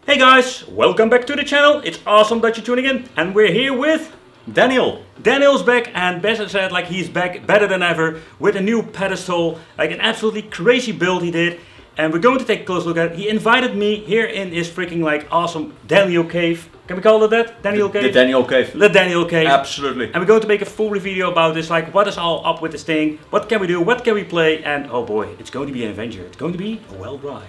Hey guys, welcome back to the channel. It's awesome that you're tuning in, and we're here with Daniel. Daniel's back, and best said, like, he's back better than ever with a new pedestal, like an absolutely crazy build he did. And we're going to take a close look at it. He invited me here in his freaking like awesome Daniel cave. Can we call it that? Daniel cave? The Daniel cave. The Daniel cave. Absolutely. And we're going to make a full video about this, like what is all up with this thing, what can we do, what can we play, and oh boy, it's going to be an adventure. It's going to be a wild ride.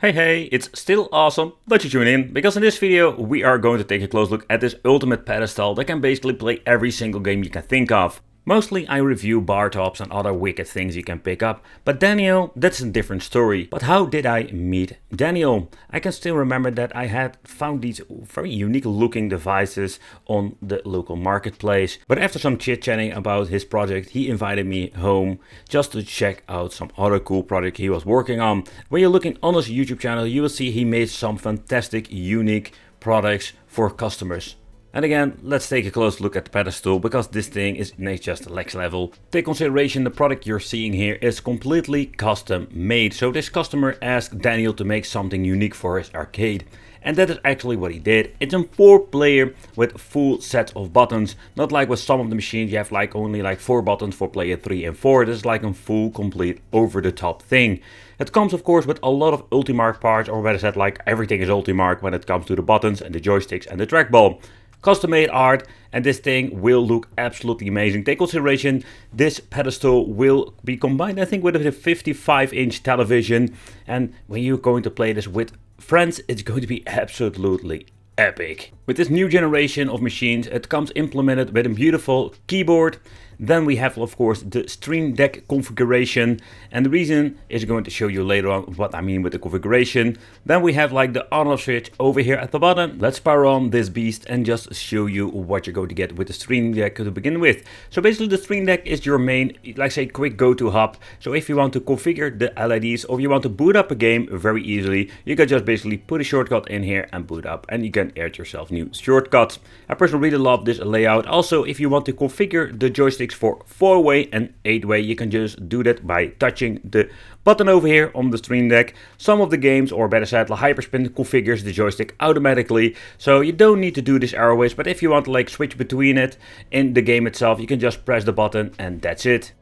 Hey, it's still awesome that you tune in, because in this video we are going to take a close look at this ultimate pedestal that can basically play every single game you can think of. Mostly I review bar tops and other wicked things you can pick up, but Daniel, that's a different story. But how did I meet Daniel? I can still remember that I had found these very unique looking devices on the local marketplace. But after some chit-chatting about his project, he invited me home just to check out some other cool project he was working on. When you're looking on his YouTube channel, you will see he made some fantastic, unique products for customers. And again, let's take a close look at the pedestal, because this thing is just next level. Take consideration the product you're seeing here is completely custom made. So this customer asked Daniel to make something unique for his arcade. And that is actually what he did. It's a 4-player with full set of buttons. Not like with some of the machines you have like only like 4 buttons for player 3 and 4. This is like a full, complete, over-the-top thing. It comes of course with a lot of Ultimark parts, or better said, like everything is Ultimark when it comes to the buttons and the joysticks and the trackball. Custom made art, and this thing will look absolutely amazing. Take consideration, this pedestal will be combined I think with a 55-inch television, and when you're going to play this with friends, it's going to be absolutely epic. With this new generation of machines, it comes implemented with a beautiful keyboard. Then we have of course the Stream Deck configuration, and the reason is going to show you later on what I mean with the configuration. Then we have like the on off switch over here at the bottom. Let's power on this beast and just show you what you're going to get with the Stream Deck to begin with. So basically the Stream Deck is your main, like say, quick go-to hub. So if you want to configure the LEDs, or you want to boot up a game very easily, you can just basically put a shortcut in here and boot up, and you can add yourself new shortcuts. I personally really love this layout. Also, if you want to configure the joystick for 4-way and 8-way, you can just do that by touching the button over here on the Stream Deck. Some of the games, or better said, the Hyperspin configures the joystick automatically, so you don't need to do this arrowways. But if you want to like switch between it in the game itself, you can just press the button and that's it.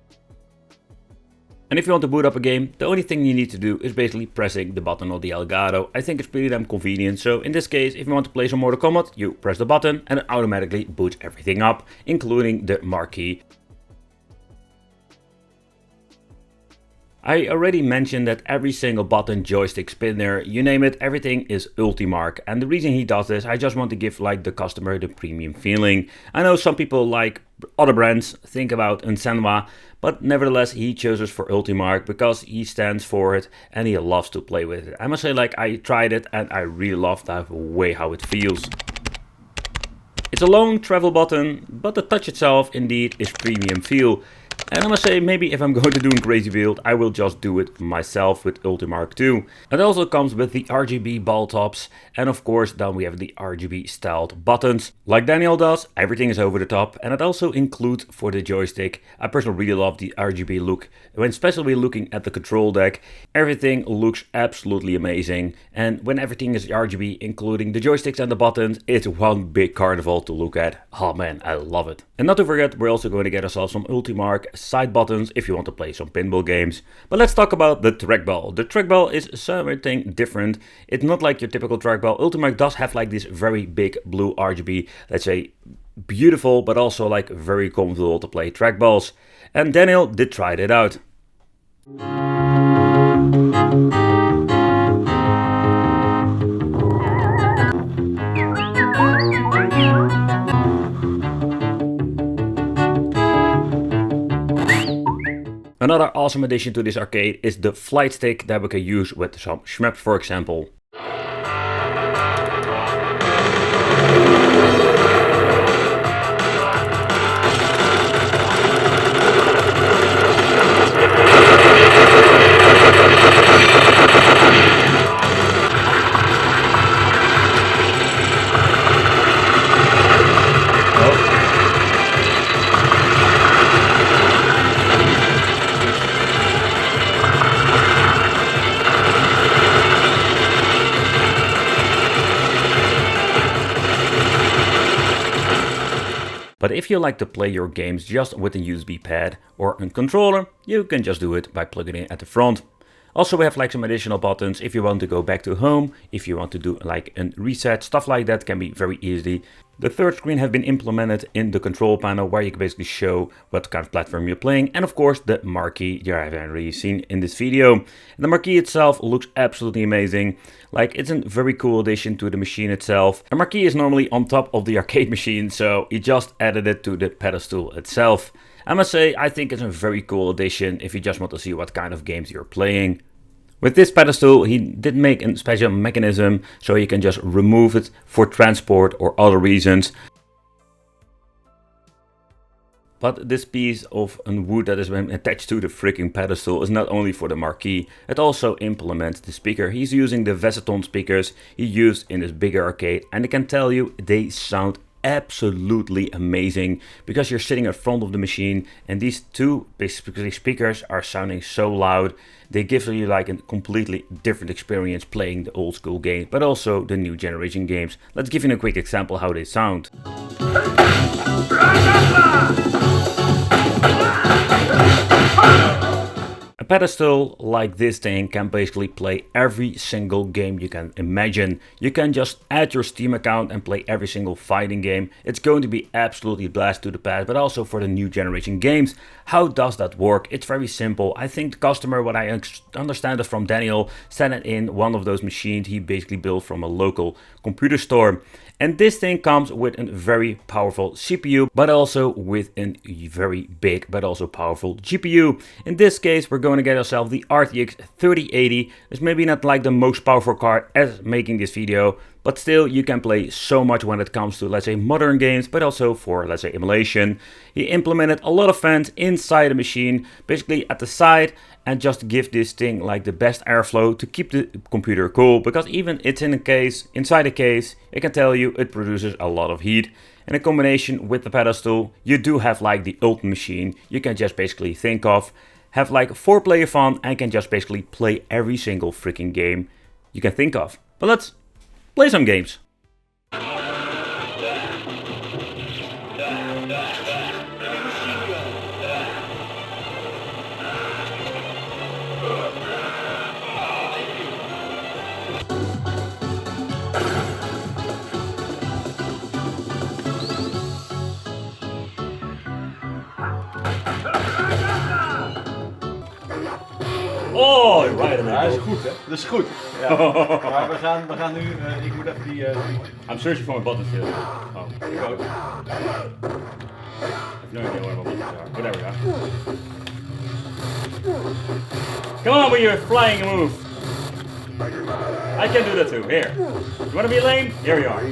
And if you want to boot up a game, the only thing you need to do is basically pressing the button on the Elgato. I think it's pretty damn convenient. So in this case, if you want to play some Mortal Kombat, you press the button and it automatically boots everything up, including the marquee. I already mentioned that every single button, joystick, spinner, you name it, everything is Ultimark. And the reason he does this, I just want to give like the customer the premium feeling. I know some people like other brands, think about Senwa, but nevertheless he chooses for Ultimark because he stands for it and he loves to play with it. I must say, like, I tried it and I really love the way how it feels. It's a long travel button, but the touch itself indeed is premium feel. And I must say, maybe if I'm going to do a crazy build, I will just do it myself with Ultimark 2. It also comes with the RGB ball tops, and of course then we have the RGB styled buttons. Like Daniel does, everything is over the top, and it also includes for the joystick. I personally really love the RGB look. When especially looking at the control deck, everything looks absolutely amazing. And when everything is RGB, including the joysticks and the buttons, it's one big carnival to look at. Oh man, I love it. And not to forget, we're also going to get ourselves some Ultimark side buttons if you want to play some pinball games. But let's talk about the trackball. The trackball is something different. It's not like your typical trackball. Ultimark does have like this very big blue RGB, let's say beautiful, but also like very comfortable to play trackballs. And Daniel did try it out. Another awesome addition to this arcade is the flight stick that we can use with some shmups, for example. But if you like to play your games just with a USB pad or a controller, you can just do it by plugging it in at the front. Also, we have like some additional buttons if you want to go back to home, if you want to do like a reset, stuff like that can be very easy. The third screen has been implemented in the control panel where you can basically show what kind of platform you're playing, and of course the marquee you haven't really seen in this video. And the marquee itself looks absolutely amazing. Like, it's a very cool addition to the machine itself. A marquee is normally on top of the arcade machine, so he just added it to the pedestal itself. I must say, I think it's a very cool addition if you just want to see what kind of games you're playing. With this pedestal, he did make a special mechanism so you can just remove it for transport or other reasons. But this piece of wood that has been attached to the freaking pedestal is not only for the marquee, it also implements the speaker. He's using the Saturn speakers he used in this bigger arcade, and I can tell you they sound absolutely amazing because you're sitting in front of the machine and these two basically speakers are sounding so loud. They give you like a completely different experience playing the old school games, but also the new generation games. Let's give you a quick example how they sound. A pedestal like this thing can basically play every single game you can imagine. You can just add your Steam account and play every single fighting game. It's going to be absolutely blast to the past, but also for the new generation games. How does that work? It's very simple. I think the customer, what I understand it from Daniel, sent it in one of those machines he basically built from a local computer store. And this thing comes with a very powerful CPU, but also with a very big but also powerful GPU. In this case, we're going to get ourselves the RTX 3080. It's maybe not like the most powerful card as making this video, but still you can play so much when it comes to, let's say, modern games, but also for, let's say, emulation. He implemented a lot of fans inside the machine, basically at the side, and just give this thing like the best airflow to keep the computer cool, because even it's in a case, inside a case, I can tell you it produces a lot of heat. In a combination with the pedestal, you do have like the ultimate machine you can just basically think of, have like 4-player fun, and can just basically play every single freaking game you can think of. But let's play some games. Oh, right. Ja, dat is goed, hè? Dat is goed. Ja. Maar we gaan nu, ik moet even die... I'm searching for my buttons here. Oh, Ik ook. I have no idea where my buttons are. Whatever, yeah. Come on with your flying move. I can do that too. Here. You want to be lame? Here we are.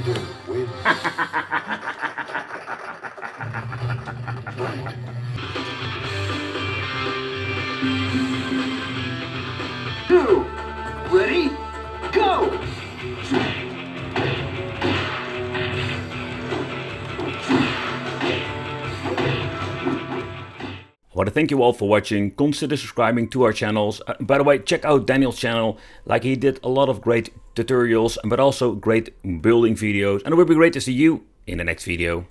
Ready? Go! I want to thank you all for watching. Consider subscribing to our channels. By the way, check out Daniel's channel. Like, he did a lot of great tutorials, but also great building videos. And it would be great to see you in the next video.